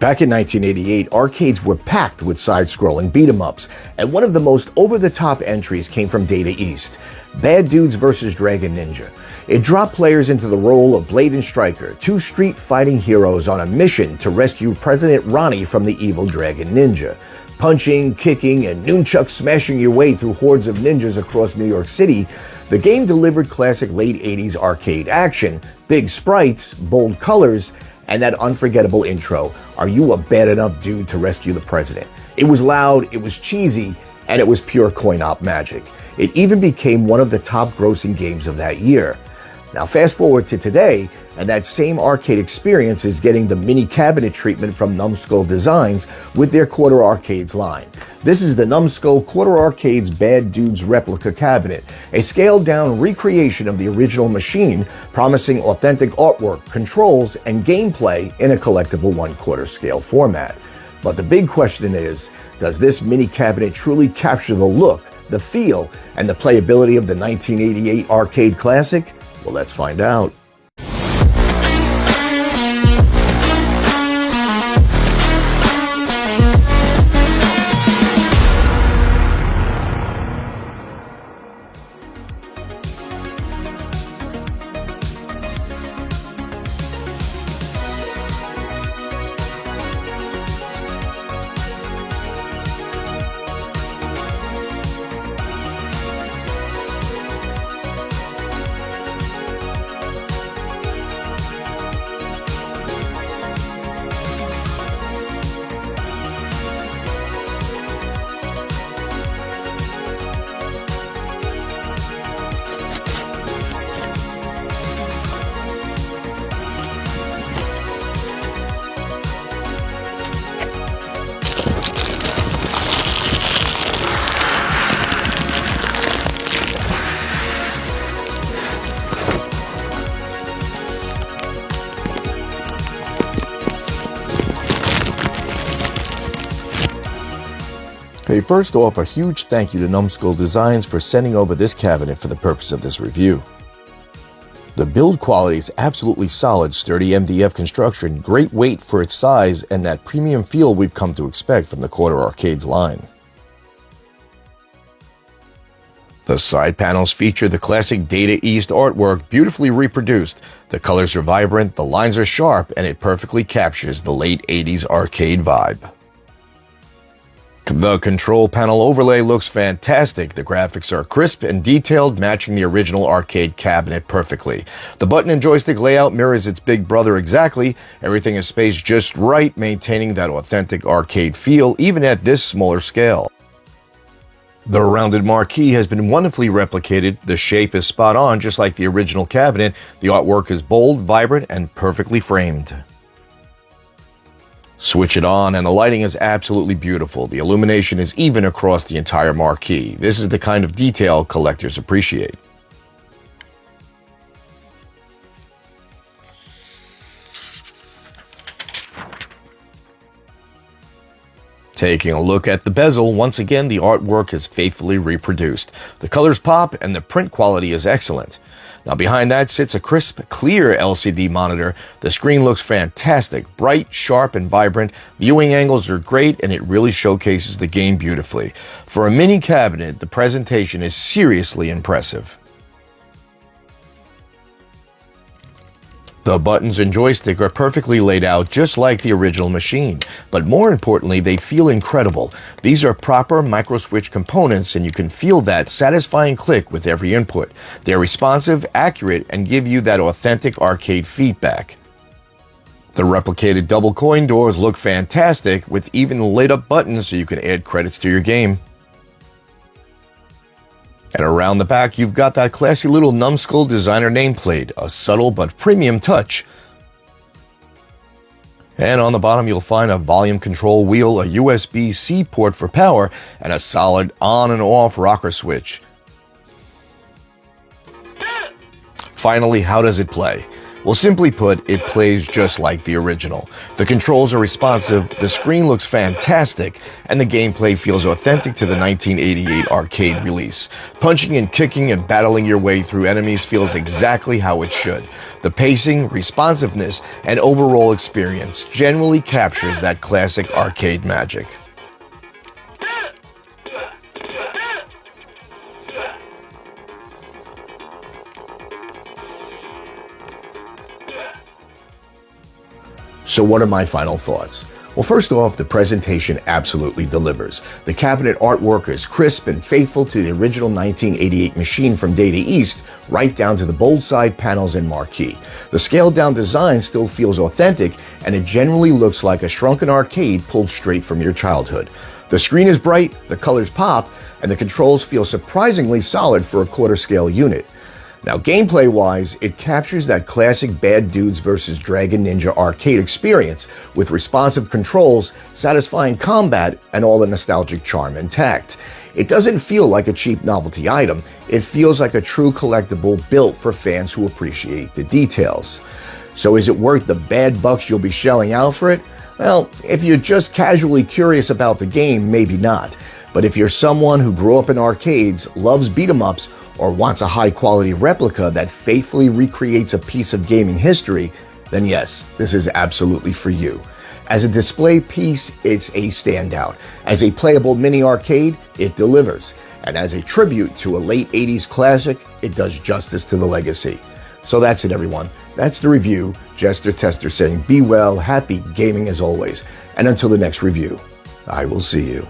Back in 1988, arcades were packed with side-scrolling beat-em-ups, and one of the most over-the-top entries came from Data East, Bad Dudes vs. DragonNinja. It dropped players into the role of Blade and Striker, two street-fighting heroes on a mission to rescue President Ronnie from the evil Dragon Ninja. Punching, kicking, and nunchuck smashing your way through hordes of ninjas across New York City, the game delivered classic late 80s arcade action, big sprites, bold colors, and that unforgettable intro, "Are you a bad enough dude to rescue the president?" It was loud, it was cheesy, and it was pure coin-op magic. It even became one of the top grossing games of that year. Now fast forward to today, and that same arcade experience is getting the mini cabinet treatment from Numskull Designs with their Quarter Arcades line. This is the Numskull Quarter Arcades Bad Dudes replica cabinet, a scaled-down recreation of the original machine, promising authentic artwork, controls, and gameplay in a collectible 1/4 scale format. But the big question is, does this mini cabinet truly capture the look, the feel, and the playability of the 1988 arcade classic? Well, let's find out. Hey, first off, a huge thank you to Numskull Designs for sending over this cabinet for the purpose of this review. The build quality is absolutely solid, sturdy MDF construction, great weight for its size, and that premium feel we've come to expect from the Quarter Arcades line. The side panels feature the classic Data East artwork beautifully reproduced. The colors are vibrant, the lines are sharp, and it perfectly captures the late 80s arcade vibe. The control panel overlay looks fantastic. The graphics are crisp and detailed, matching the original arcade cabinet perfectly. The button and joystick layout mirrors its big brother exactly. Everything is spaced just right, maintaining that authentic arcade feel even at this smaller scale. The rounded marquee has been wonderfully replicated. The shape is spot on, just like the original cabinet. The artwork is bold, vibrant, and perfectly framed. Switch it on and the lighting is absolutely beautiful. The illumination is even across the entire marquee. This is the kind of detail collectors appreciate. Taking a look at the bezel, once again the artwork is faithfully reproduced. The colors pop and the print quality is excellent. Now behind that sits a crisp, clear LCD monitor. The screen looks fantastic, bright, sharp, and vibrant. Viewing angles are great and it really showcases the game beautifully. For a mini cabinet, the presentation is seriously impressive. The buttons and joystick are perfectly laid out just like the original machine, but more importantly, they feel incredible. These are proper micro-switch components and you can feel that satisfying click with every input. They're responsive, accurate, and give you that authentic arcade feedback. The replicated double coin doors look fantastic with even lit up buttons so you can add credits to your game. And around the back, you've got that classy little Numskull designer nameplate, a subtle but premium touch. And on the bottom, you'll find a volume control wheel, a USB-C port for power, and a solid on and off rocker switch. Finally, how does it play? Well, simply put, it plays just like the original. The controls are responsive, the screen looks fantastic, and the gameplay feels authentic to the 1988 arcade release. Punching and kicking and battling your way through enemies feels exactly how it should. The pacing, responsiveness, and overall experience generally captures that classic arcade magic. So what are my final thoughts? Well, first off, the presentation absolutely delivers. The cabinet artwork is crisp and faithful to the original 1988 machine from Data East, right down to the bold side panels and marquee. The scaled-down design still feels authentic, and it generally looks like a shrunken arcade pulled straight from your childhood. The screen is bright, the colors pop, and the controls feel surprisingly solid for a quarter-scale unit. Now, gameplay-wise, it captures that classic Bad Dudes vs. DragonNinja arcade experience with responsive controls, satisfying combat, and all the nostalgic charm intact. It doesn't feel like a cheap novelty item, it feels like a true collectible built for fans who appreciate the details. So is it worth the bad bucks you'll be shelling out for it? Well, if you're just casually curious about the game, maybe not. But if you're someone who grew up in arcades, loves beat-em-ups, or wants a high-quality replica that faithfully recreates a piece of gaming history, then yes, this is absolutely for you. As a display piece, it's a standout. As a playable mini arcade, it delivers. And as a tribute to a late 80s classic, it does justice to the legacy. So that's it, everyone. That's the review. Jester Tester saying be well, happy gaming as always. And until the next review, I will see you.